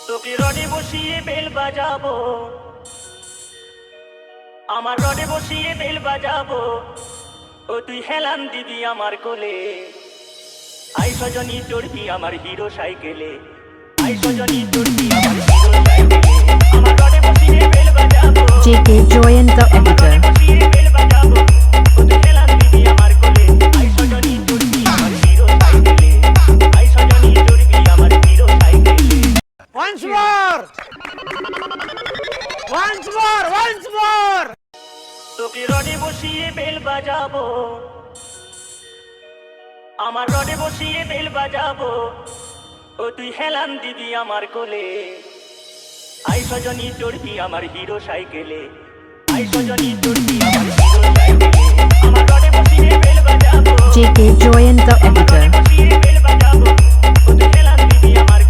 তোকে রডে বসিয়ে বেল বাজাবো, আমার রডে বসিয়ে বেল বাজাবো, ও তুই হেলান দিবি আমার কোলে। আই সজনী চড়বি আমার হিরো সাইকেলে, আই সজনী চড়বি আমার হিরো সাইকেলে। আমার রডে বসিয়ে বেল বাজাবো, JK Joyan the editor. বসিয়ে বেল বাজাবো, ও তুই হেলান দিবি আমার কোলে। আই সজনী চড়বি আমার হিরো সাইকেলে, আই সজনী চড়বি আমার হিরো সাইকেলে। Once more! Once more! Once more! তোকে রডে বসিয়ে বেল বাজাবো, আমার রডে বসিয়ে বেল বাজাবো, ও তুই হেলান দিবি আমার কোলে। আই সজনী চড়বি আমার হিরো সাইকেলে, আই সজনী চড়বি আমার হিরো সাইকেলে। আমার রডে বসিয়ে বেল বাজাবো, JK Joyan the editor. বসিয়ে বেল বাজাবো, ও তুই হেলান দিবি আমার